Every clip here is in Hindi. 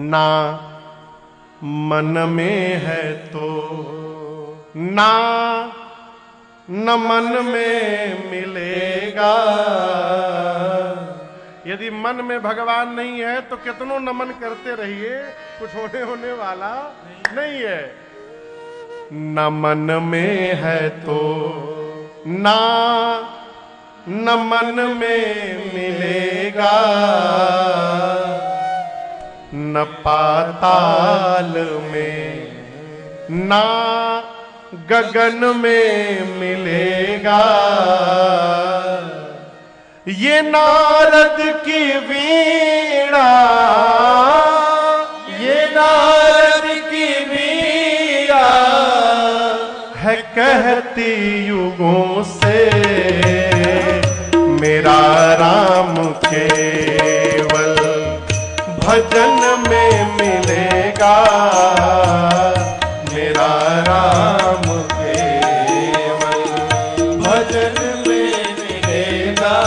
ना मन में है तो ना न मन में मिलेगा। यदि मन में भगवान नहीं है तो कितनों नमन करते रहिए, कुछ होने वाला नहीं है। न मन में है तो ना न मन में मिलेगा, न पाताल में ना गगन में मिलेगा। ये नारद की वीणा, ये नारद की वीणा है कहती युगों से, मेरा राम केवल भजन में मिलेगा। मेरा राम केवल भजन में मिलेगा।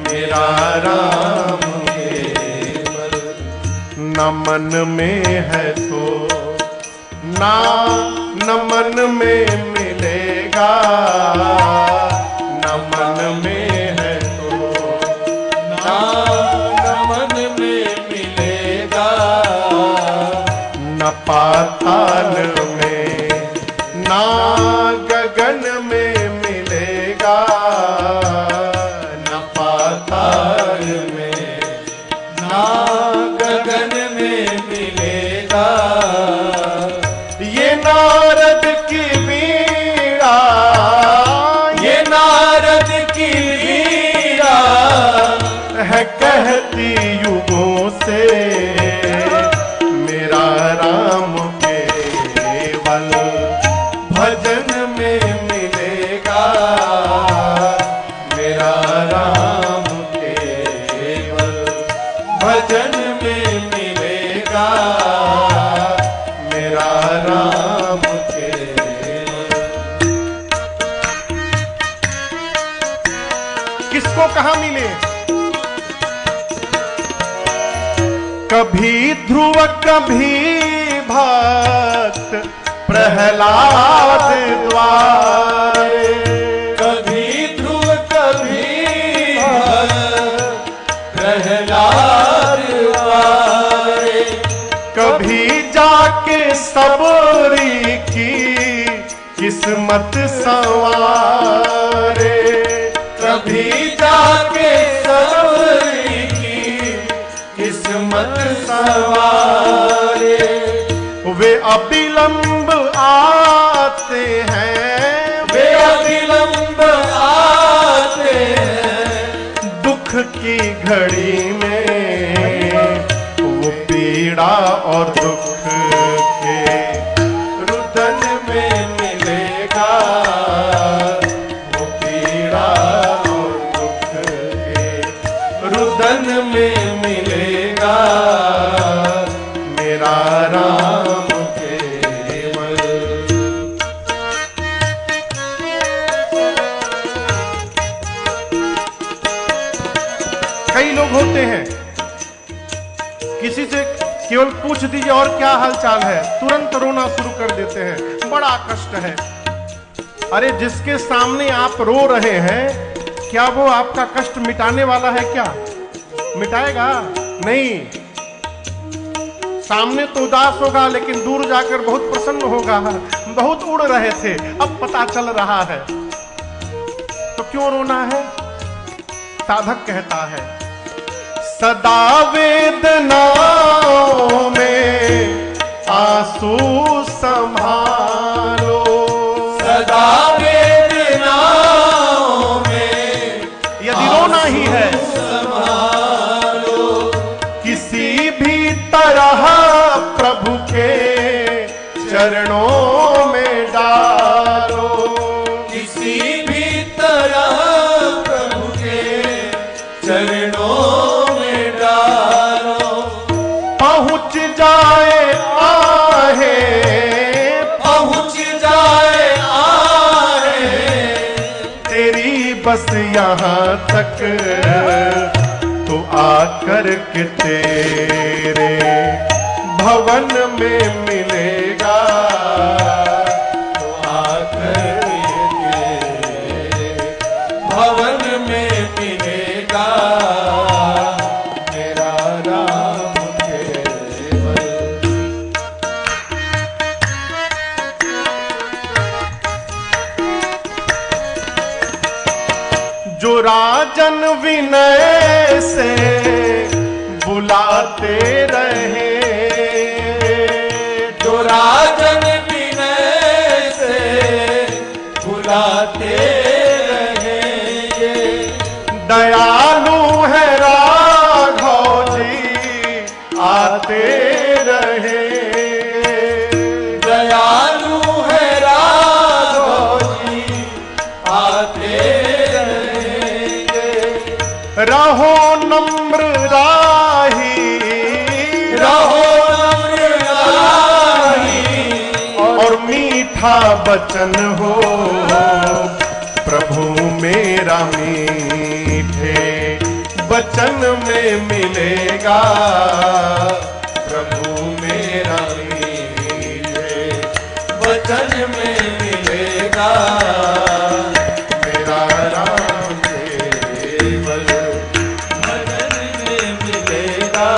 मेरा राम केवल न मन में है तो ना न मन में मिलेगा। न मन में है तो ना पाताल में ना गगन में मिलेगा। न पाताल में ना गगन में मिलेगा। ये नारद की वीणा, ये नारद की वीणा है कहती युगों से, मेरा राम केवल भजन में मिलेगा। मेरा राम केवल भजन में मिलेगा। मेरा राम केवल। किसको कहाँ मिले? कभी ध्रुव कभी भक्त प्रहलाद द्वारे, कभी ध्रुव कभी भक्त प्रहलाद द्वारे, कभी जाके सबरी की किस्मत संवारे, कभी जाके सबरी की किस्मत सवारे। वे अविलंब आते हैं, वे अविलंब आते हैं, दुख की घड़ी में वो पीड़ा और दुख के रुदन में मिलेगा। वो पीड़ा और दुख के रुदन में मिलेगा। मेरा राम केवल। कई लोग होते हैं, किसी से केवल पूछ दीजिए और क्या हालचाल है, तुरंत रोना शुरू कर देते हैं, बड़ा कष्ट है। अरे जिसके सामने आप रो रहे हैं, क्या वो आपका कष्ट मिटाने वाला है? क्या मिटाएगा? नहीं। सामने तो उदास होगा लेकिन दूर जाकर बहुत प्रसन्न होगा। बहुत उड़ रहे थे, अब पता चल रहा है, तो क्यों रोना है? साधक कहता है, सदा वेदनाओं में आंसू संभालो, सदा वेदनाओं में यदि रोना ही है किसी भी तरह प्रभु के चरणों में डालो। किसी भी तरह प्रभु के चरणों में डालो। पहुंच जाए आहे, पहुंच जाए आहे, तेरी बस यहाँ तक तो आकर के तेरे भवन में मिलेगा, तो आकर तेरे भवन में मिलेगा मेरा राम केवल। जो राजन विनय से बुलाते रहे, जो राजन विनय से बुलाते रहेंगे, दयालु है राघव जी आते रहे, दयालु है राघव जी आते रहेंगे, रहो नम्र राही, रहो नम्र राही और मीठा बचन हो प्रभु मेरा मीठे बचन में मिलेगा, प्रभु मेरा मीठे वचन में मिलेगा मेरा राम केवल। भजन में मिलेगा।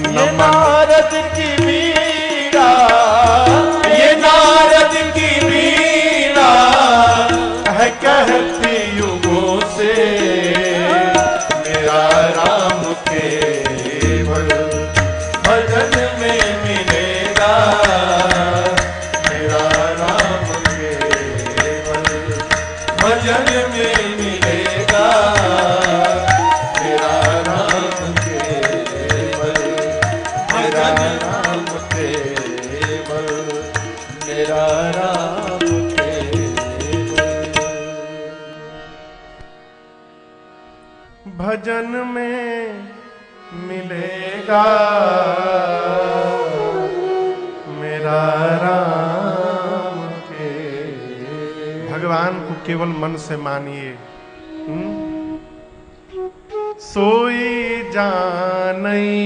ये नमन नारद की वीणा, ये नारद की वीणा है कहती युगों से मेरा राम केवल, भजन में मिलेगा मेरा राम केवल, भजन में मिलेगा मेरा राम केवल, मेरा राम केवल। मेरा राम केवल। भजन में मिलेगा मेरा राम के। भगवान को केवल मन से मानिए। सोई जानई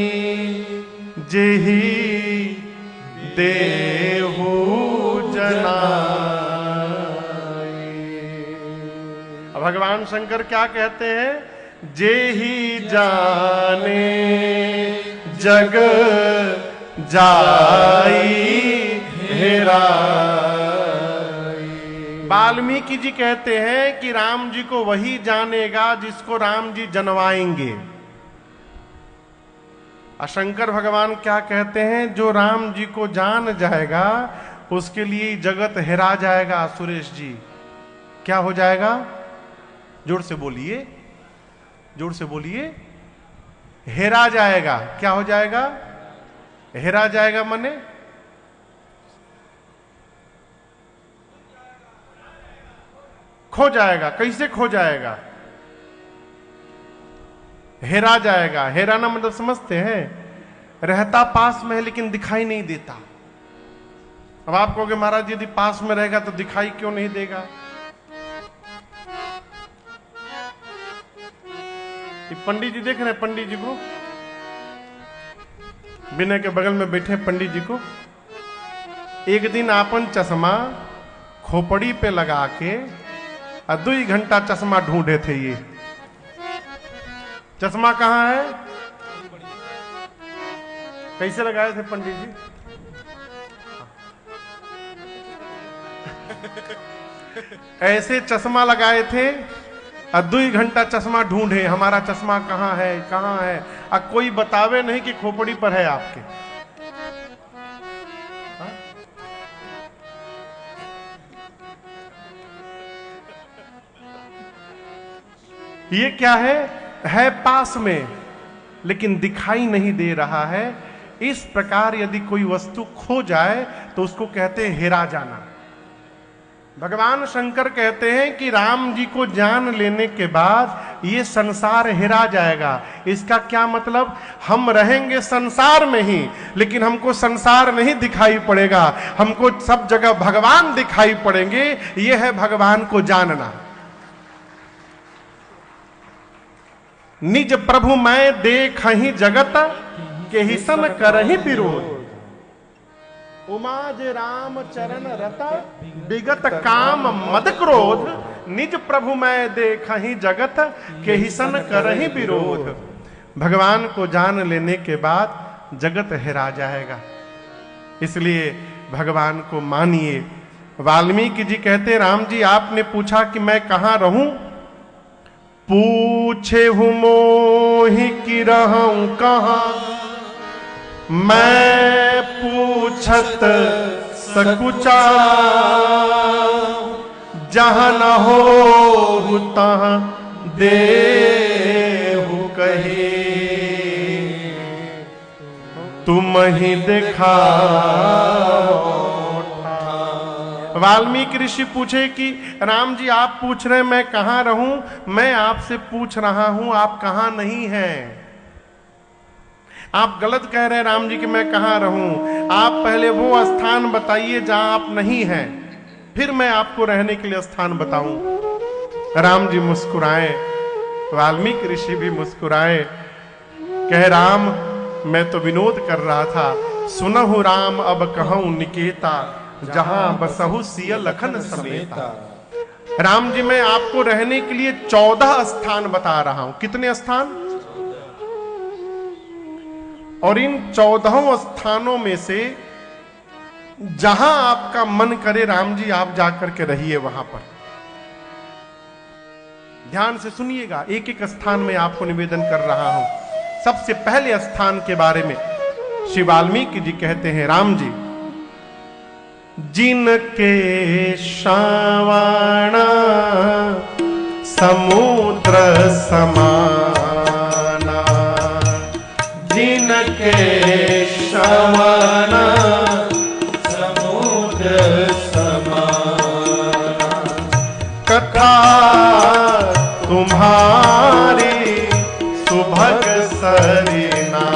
जेही देहु जनाई। अब भगवान शंकर क्या कहते हैं? जे ही जाने जग जाई हेराई। वाल्मीकि जी कहते हैं कि राम जी को वही जानेगा जिसको राम जी जनवाएंगे। शंकर भगवान क्या कहते हैं? जो राम जी को जान जाएगा उसके लिए जगत हेरा जाएगा। सुरेश जी क्या हो जाएगा? जोर से बोलिए, जोर से बोलिए। हेरा जाएगा। क्या हो जाएगा? हेरा जाएगा माने खो जाएगा। कैसे खो जाएगा? हेरा जाएगा। हेराना मतलब समझते हैं? रहता पास में है लेकिन दिखाई नहीं देता। अब आप कहोगे महाराज यदि पास में रहेगा तो दिखाई क्यों नहीं देगा? पंडित जी देख रहे हैं, पंडित जी को, विनय के बगल में बैठे पंडित जी को एक दिन आपन चश्मा खोपड़ी पे लगा के 2 घंटा चश्मा ढूंढे थे। ये चश्मा कहां है? कैसे लगाए थे पंडित जी? ऐसे चश्मा लगाए थे और 2 घंटा चश्मा ढूंढे, हमारा चश्मा कहां है, कहां है। अब कोई बतावे नहीं कि खोपड़ी पर है आपके। हा? ये क्या है पास में लेकिन दिखाई नहीं दे रहा है। इस प्रकार यदि कोई वस्तु खो जाए तो उसको कहते हैं हेरा जाना। भगवान शंकर कहते हैं कि राम जी को जान लेने के बाद ये संसार हेरा जाएगा। इसका क्या मतलब? हम रहेंगे संसार में ही लेकिन हमको संसार नहीं दिखाई पड़ेगा, हमको सब जगह भगवान दिखाई पड़ेंगे। यह है भगवान को जानना। निज प्रभु मैं देखहि जगत केहि सन करहि विरोध। उमाज राम चरण रता विगत काम मद क्रोध। निज प्रभु मैं देखहि जगत केहि सन करहि विरोध। भगवान को जान लेने के बाद जगत हेरा जाएगा, इसलिए भगवान को मानिए। वाल्मीकि जी कहते, राम जी आपने पूछा कि मैं कहां रहूं? पूछे हूं मोहि कि रहूं कहां, मैं पूछत सकुचा। जहां न हो तहां देहु कही, तुम ही दिखा। वाल्मीकि ऋषि पूछे कि राम जी आप पूछ रहे हैं मैं कहां रहूं, मैं आपसे पूछ रहा हूं आप कहां नहीं हैं। आप गलत कह रहे हैं राम जी कि मैं कहां रहूं। आप पहले वो स्थान बताइए जहां आप नहीं हैं, फिर मैं आपको रहने के लिए स्थान बताऊं। राम जी मुस्कुराए, वाल्मीकि ऋषि भी मुस्कुराए, कह राम मैं तो विनोद कर रहा था। सुनहु राम अब कहूं निकेता, जहां बसहु सिय लखन समेता। राम जी मैं आपको रहने के लिए 14 स्थान बता रहा हूं। कितने स्थान? और इन 14 स्थानों में से जहां आपका मन करे राम जी आप जाकर के रहिए वहां पर। ध्यान से सुनिएगा, एक एक स्थान में आपको निवेदन कर रहा हूं। सबसे पहले स्थान के बारे में श्री वाल्मीकि जी कहते हैं, राम जी जिनके श्रावण समुद्र समाना, जिनके श्रावण समुद्र समाना, कथा तुम्हारी सुभग सरिना।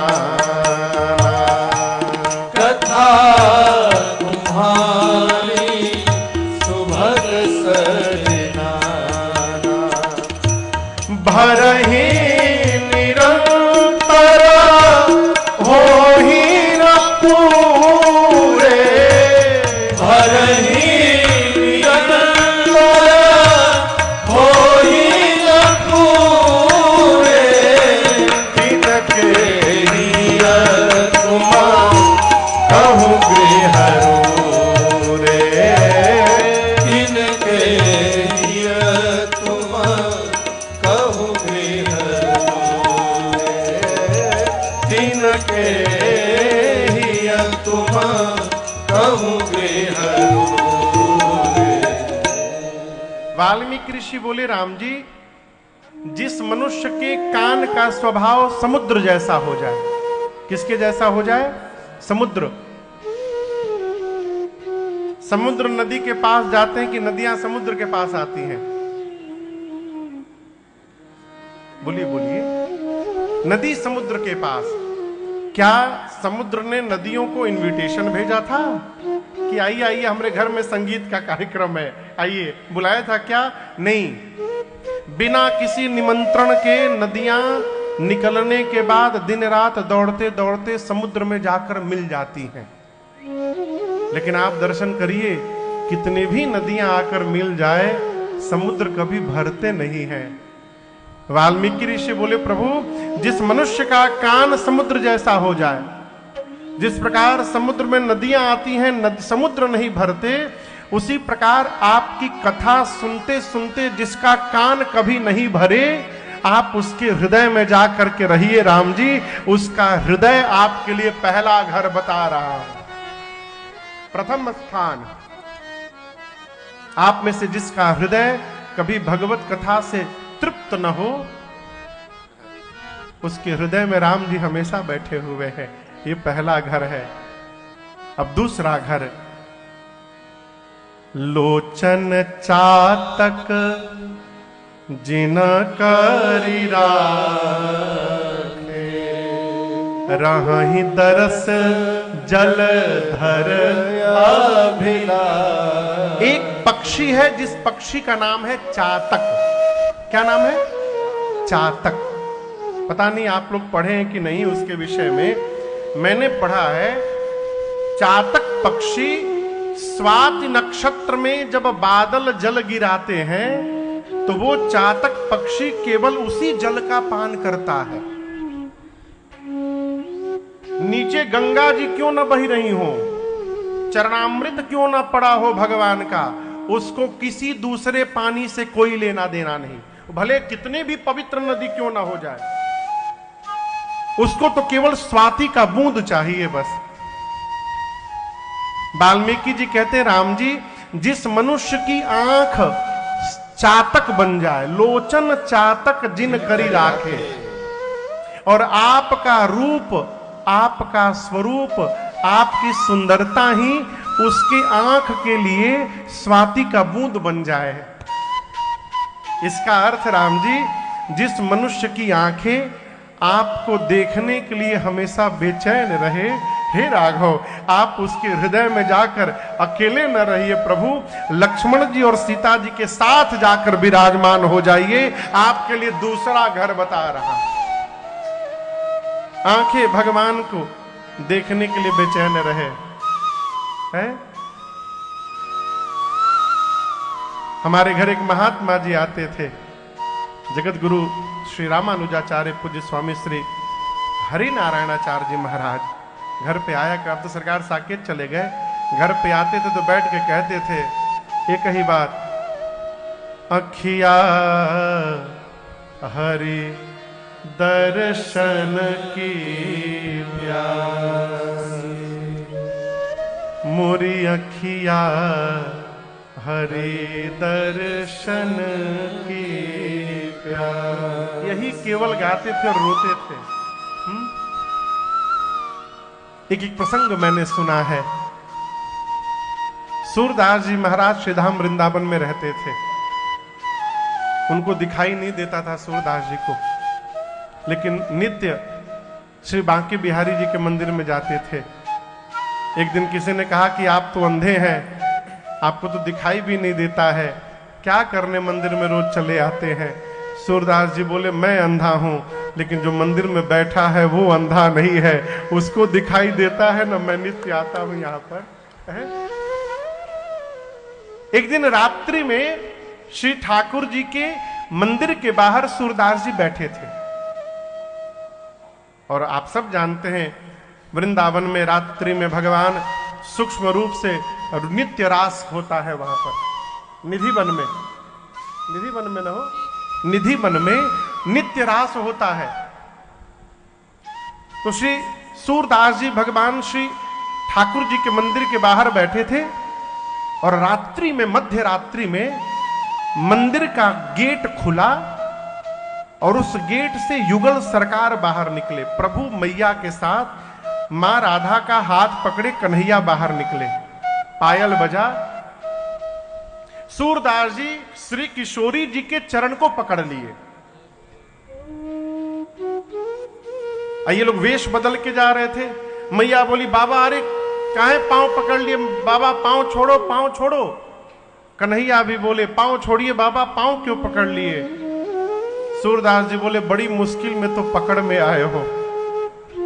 कथा तुम्हारी सुभग सरिना, भरहि निरंतर होहि न पूरे। भरहि निरंतर होहि न पूरे। तिनके हिय तुम कहूँ गृह रे। तिनके हिय तुम कहूँ गृह रे। तिनके हिय तुम कहूँ गृह रे। वाल्मीकि ऋषि बोले, राम जी जिस मनुष्य के कान का स्वभाव समुद्र जैसा हो जाए। किसके जैसा हो जाए? समुद्र। समुद्र नदी के पास जाते हैं कि नदियां समुद्र के पास आती हैं? बोलिए बोलिए। नदी समुद्र के पास। क्या समुद्र ने नदियों को इनविटेशन भेजा था कि आइए आइए हमारे घर में संगीत का कार्यक्रम है, आइए, बुलाया था क्या? नहीं। बिना किसी निमंत्रण के नदियां निकलने के बाद दिन रात दौड़ते दौड़ते समुद्र में जाकर मिल जाती हैं। लेकिन आप दर्शन करिए, कितनी भी नदियां आकर मिल जाए समुद्र कभी भरते नहीं हैं। वाल्मीकि ऋषि बोले, प्रभु जिस मनुष्य का कान समुद्र जैसा हो जाए, जिस प्रकार समुद्र में नदियां आती हैं समुद्र नहीं भरते, उसी प्रकार आपकी कथा सुनते सुनते जिसका कान कभी नहीं भरे, आप उसके हृदय में जा करके रहिए राम जी। उसका हृदय आपके लिए पहला घर बता रहा है। प्रथम स्थान, आप में से जिसका हृदय कभी भगवत कथा से तृप्त न हो, उसके हृदय में राम जी हमेशा बैठे हुए हैं। ये पहला घर है। अब दूसरा घर, लोचन चातक जिन करी राखे, रहि दरस जल धर अभिलाष। एक पक्षी है जिस पक्षी का नाम है चातक। क्या नाम है? चातक। पता नहीं आप लोग पढ़े हैं कि नहीं उसके विषय में। मैंने पढ़ा है, चातक पक्षी स्वाति नक्षत्र में जब बादल जल गिराते हैं तो वो चातक पक्षी केवल उसी जल का पान करता है। नीचे गंगा जी क्यों न बही रही हो, चरणामृत क्यों न पड़ा हो भगवान का, उसको किसी दूसरे पानी से कोई लेना देना नहीं, भले कितने भी पवित्र नदी क्यों ना हो जाए, उसको तो केवल स्वाति का बूंद चाहिए बस। वाल्मीकि जी कहते हैं, राम जी, जिस मनुष्य की आंख चातक बन जाए, लोचन चातक जिन करी राखे, और आपका रूप, आपका स्वरूप, आपकी सुंदरता ही उसकी आंख के लिए स्वाति का बूंद बन जाए। इसका अर्थ राम जी, जिस मनुष्य की आंखें आपको देखने के लिए हमेशा बेचैन रहे, हे राघव, आप उसके हृदय में जाकर अकेले न रहिए प्रभु, लक्ष्मण जी और सीता जी के साथ जाकर विराजमान हो जाइए, आपके लिए दूसरा घर बता रहा। आंखें भगवान को देखने के लिए बेचैन रहे हैं। हमारे घर एक महात्मा जी आते थे, जगत गुरु श्री रामानुजाचार्य पूज्य स्वामी श्री हरि नारायणाचार्य जी महाराज घर पे आया कर, तो सरकार साकेत चले गए, घर पे आते थे तो बैठ के कहते थे एक ही बात, अखिया हरि दर्शन की प्यासी, मोरी अखिया हरि दर्शन की प्यासी। यही केवल गाते थे और रोते थे। एक एक प्रसंग मैंने सुना है। सूरदास जी महाराज श्रीधाम वृंदावन में रहते थे, उनको दिखाई नहीं देता था सूरदास जी को, लेकिन नित्य श्री बांके बिहारी जी के मंदिर में जाते थे। एक दिन किसी ने कहा कि आप तो अंधे हैं, आपको तो दिखाई भी नहीं देता है, क्या करने मंदिर में रोज चले आते हैं। सूरदास जी बोले, मैं अंधा हूं, लेकिन जो मंदिर में बैठा है वो अंधा नहीं है, उसको दिखाई देता है ना, मैं नित्य आता हूं यहां पर है? एक दिन रात्रि में श्री ठाकुर जी के मंदिर के बाहर सूरदास जी बैठे थे, और आप सब जानते हैं वृंदावन में रात्रि में भगवान सूक्ष्म रूप से नित्य रास होता है वहां पर, निधि वन में न हो, निधि वन में नित्य रास होता है। तो श्री सूरदास जी भगवान श्री ठाकुर जी के मंदिर के बाहर बैठे थे, और रात्रि में, मध्य रात्रि में मंदिर का गेट खुला और उस गेट से युगल सरकार बाहर निकले, प्रभु मैया के साथ मां राधा का हाथ पकड़े कन्हैया बाहर निकले, पायल बजा। सूरदास जी श्री किशोरी जी के चरण को पकड़ लिए। ये लोग वेश बदल के जा रहे थे। मैया बोली, बाबा अरे काहे पांव पकड़ लिए, बाबा पांव छोड़ो, पांव छोड़ो। कन्हैया भी बोले, पांव छोड़िए बाबा, पांव क्यों पकड़ लिए। सूरदास जी बोले, बड़ी मुश्किल में तो पकड़ में आए हो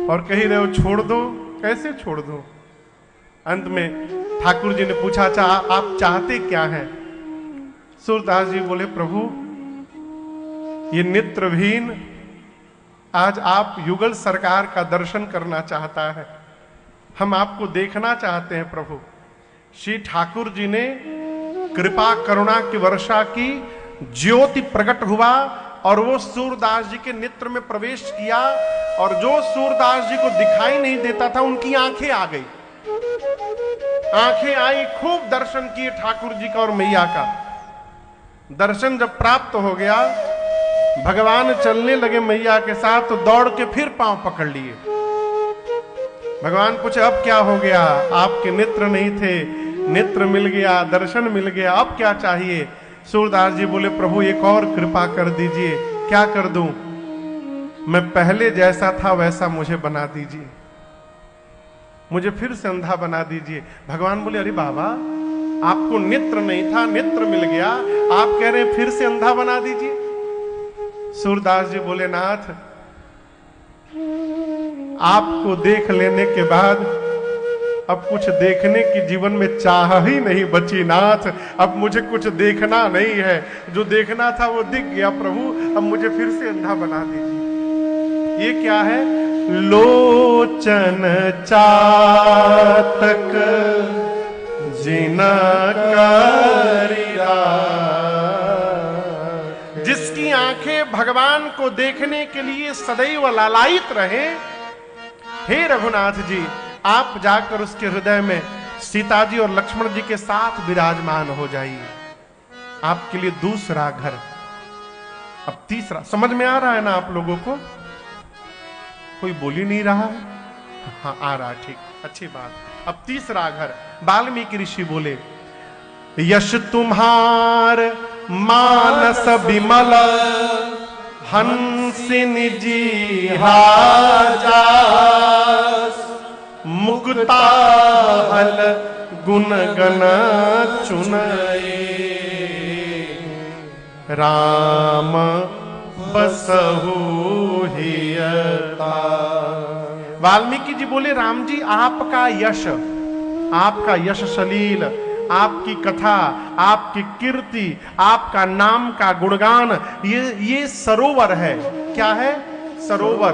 और कह रहे हो छोड़ दो, कैसे छोड़ दो। अंत में ठाकुर जी ने पूछा, अच्छा आप चाहते क्या हैं। सूरदास जी बोले, प्रभु ये नेत्रहीन आज आप युगल सरकार का दर्शन करना चाहता है, हम आपको देखना चाहते हैं प्रभु। श्री ठाकुर जी ने कृपा करुणा की वर्षा की, ज्योति प्रकट हुआ और वो सूरदास जी के नेत्र में प्रवेश किया, और जो सूरदास जी को दिखाई नहीं देता था उनकी आंखें आ गई, आंखें आई, खूब दर्शन किए ठाकुर जी का और मैया का। दर्शन जब प्राप्त हो गया, भगवान चलने लगे मैया के साथ, तो दौड़ के फिर पांव पकड़ लिए। भगवान पूछे, अब क्या हो गया, आपके नेत्र नहीं थे, नेत्र मिल गया, दर्शन मिल गया, अब क्या चाहिए। सूरदास जी बोले, प्रभु एक और कृपा कर दीजिए। क्या कर दूं, मैं पहले जैसा था वैसा मुझे बना दीजिए, मुझे फिर से अंधा बना दीजिए। भगवान बोले, अरे बाबा आपको नेत्र नहीं था, नेत्र मिल गया, आप कह रहे हैं फिर से अंधा बना दीजिए। सूरदास जी बोले, नाथ आपको देख लेने के बाद अब कुछ देखने की जीवन में चाह ही नहीं बची नाथ। अब मुझे कुछ देखना नहीं है, जो देखना था वो दिख गया प्रभु, अब मुझे फिर से अंधा बना दीजिए। ये क्या है? लोचन चातक जिना करिया, जिसकी आंखें भगवान को देखने के लिए सदैव लालायित रहे। हे रघुनाथ जी, आप जाकर उसके हृदय में सीता जी और लक्ष्मण जी के साथ विराजमान हो जाइए। आपके लिए दूसरा घर। अब तीसरा, समझ में आ रहा है ना आप लोगों को? कोई बोल ही नहीं रहा है? हाँ आ रहा, ठीक, अच्छी बात। अब तीसरा घर। वाल्मीकि ऋषि बोले, यश तुम्हार मानस विमल हंसिनी जी हाजास, मुक्ता हल गुण गण चुनए, राम बसहु हियता। वाल्मीकि जी बोले, राम जी आपका यश सलील, आपकी कथा, आपकी कीर्ति, आपका नाम का गुणगान, ये सरोवर है। क्या है? सरोवर।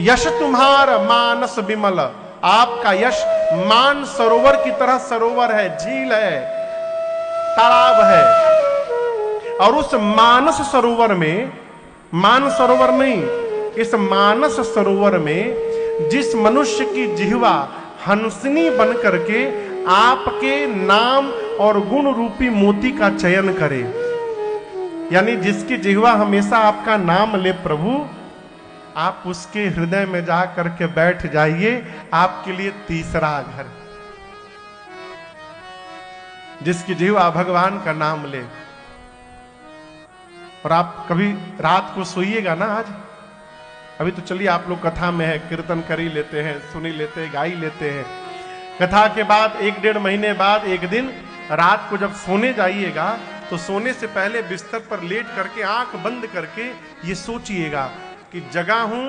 यश तुम्हार मानस विमल, आपका यश मान सरोवर की तरह सरोवर है, झील है, तालाब है। और उस मानस सरोवर में, मान सरोवर नहीं, इस मानस सरोवर में जिस मनुष्य की जिह्वा हंसनी बन करके आपके नाम और गुण रूपी मोती का चयन करे, यानी जिसकी जिह्वा हमेशा आपका नाम ले प्रभु, आप उसके हृदय में जा करके बैठ जाइए। आपके लिए तीसरा घर। जिसकी जिह्वा भगवान का नाम ले। और आप कभी रात को सोइएगा ना, आज अभी तो चलिए आप लोग कथा में है, कीर्तन कर ही लेते हैं, सुन ही लेते हैं, गा ही लेते हैं। कथा के बाद 1-1.5 महीने बाद एक दिन रात को जब सोने जाइएगा, तो सोने से पहले बिस्तर पर लेट करके आंख बंद करके ये सोचिएगा कि जगा हूं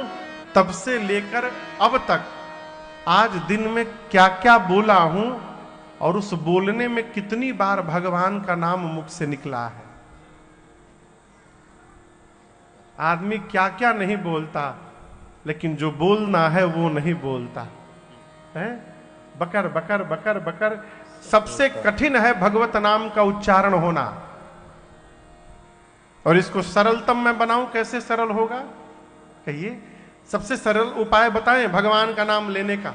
तब से लेकर अब तक, आज दिन में क्या क्या बोला हूं और उस बोलने में कितनी बार भगवान का नाम मुख से निकला है। आदमी क्या क्या नहीं बोलता, लेकिन जो बोलना है वो नहीं बोलता है। बकर बकर बकर बकर। सबसे कठिन है भगवत नाम का उच्चारण होना। और इसको सरलतम मैं बनाऊं, कैसे सरल होगा कहिए? सबसे सरल उपाय बताएं भगवान का नाम लेने का।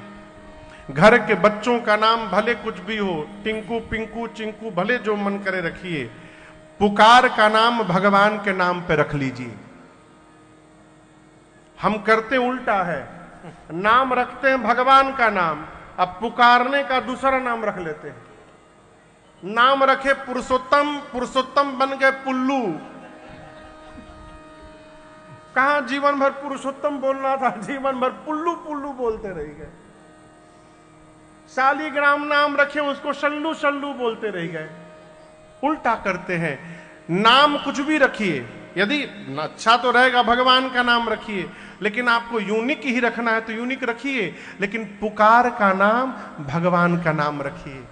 घर के बच्चों का नाम भले कुछ भी हो, टिंकू पिंकू चिंकू, भले जो मन करे रखिए। पुकार का नाम भगवान के नाम पे रख लीजिए। हम करते उल्टा है, नाम रखते हैं भगवान का नाम, अब पुकारने का दूसरा नाम रख लेते हैं। नाम रखे पुरुषोत्तम, पुरुषोत्तम बन गए पुल्लू। कहां जीवन भर पुरुषोत्तम बोलना था, जीवन भर पुल्लू पुल्लू बोलते रह गए। शालीग्राम नाम रखे, उसको शल्लू शल्लू बोलते रह गए। उल्टा करते हैं। नाम कुछ भी रखिए, यदि अच्छा तो रहेगा भगवान का नाम रखिए, लेकिन आपको यूनिक ही रखना है तो यूनिक रखिए, लेकिन पुकार का नाम भगवान का नाम रखिए।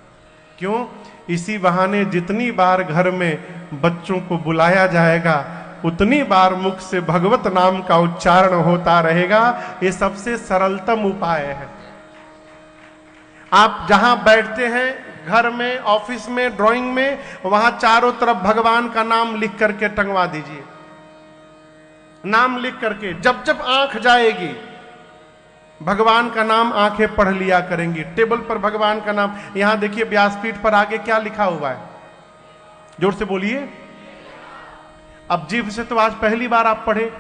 क्यों? इसी बहाने जितनी बार घर में बच्चों को बुलाया जाएगा, उतनी बार मुख से भगवत नाम का उच्चारण होता रहेगा। ये सबसे सरलतम उपाय है। आप जहां बैठते हैं, घर में, ऑफिस में, ड्राइंग में, वहां चारों तरफ भगवान का नाम लिख करके टंगवा दीजिए। नाम लिख करके जब जब आंख जाएगी भगवान का नाम आंखें पढ़ लिया करेंगी। टेबल पर भगवान का नाम, यहां देखिए व्यासपीठ पर आगे क्या लिखा हुआ है, जोर से बोलिए। अब जीभ से तो आज पहली बार आप पढ़े,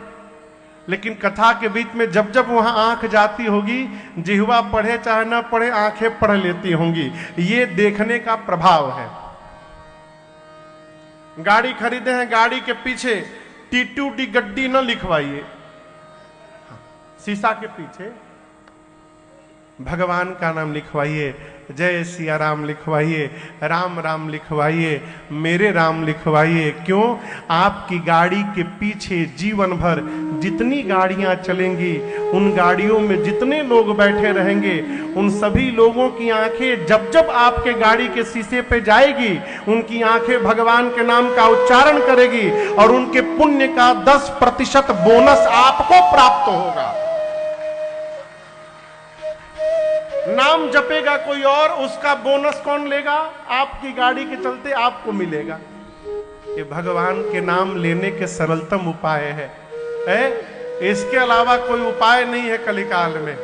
लेकिन कथा के बीच में जब जब वहां आंख जाती होगी, जिह्वा पढ़े चाहे ना पढ़े, आंखें पढ़ लेती होंगी। ये देखने का प्रभाव है। गाड़ी खरीदे हैं, गाड़ी के पीछे टी गड्डी न लिखवाइए, शीशा के पीछे भगवान का नाम लिखवाइए, जय सिया राम लिखवाइए, राम राम लिखवाइए, मेरे राम लिखवाइए। क्यों? आपकी गाड़ी के पीछे जीवन भर जितनी गाड़ियां चलेंगी, उन गाड़ियों में जितने लोग बैठे रहेंगे, उन सभी लोगों की आंखें जब जब आपके गाड़ी के शीशे पे जाएगी, उनकी आंखें भगवान के नाम का उच्चारण करेगी और उनके पुण्य का 10% बोनस आपको प्राप्त होगा। नाम जपेगा कोई और, उसका बोनस कौन लेगा? आपकी गाड़ी के चलते आपको मिलेगा। ये भगवान के नाम लेने के सरलतम उपाय है। इसके अलावा कोई उपाय नहीं है कलिकाल में।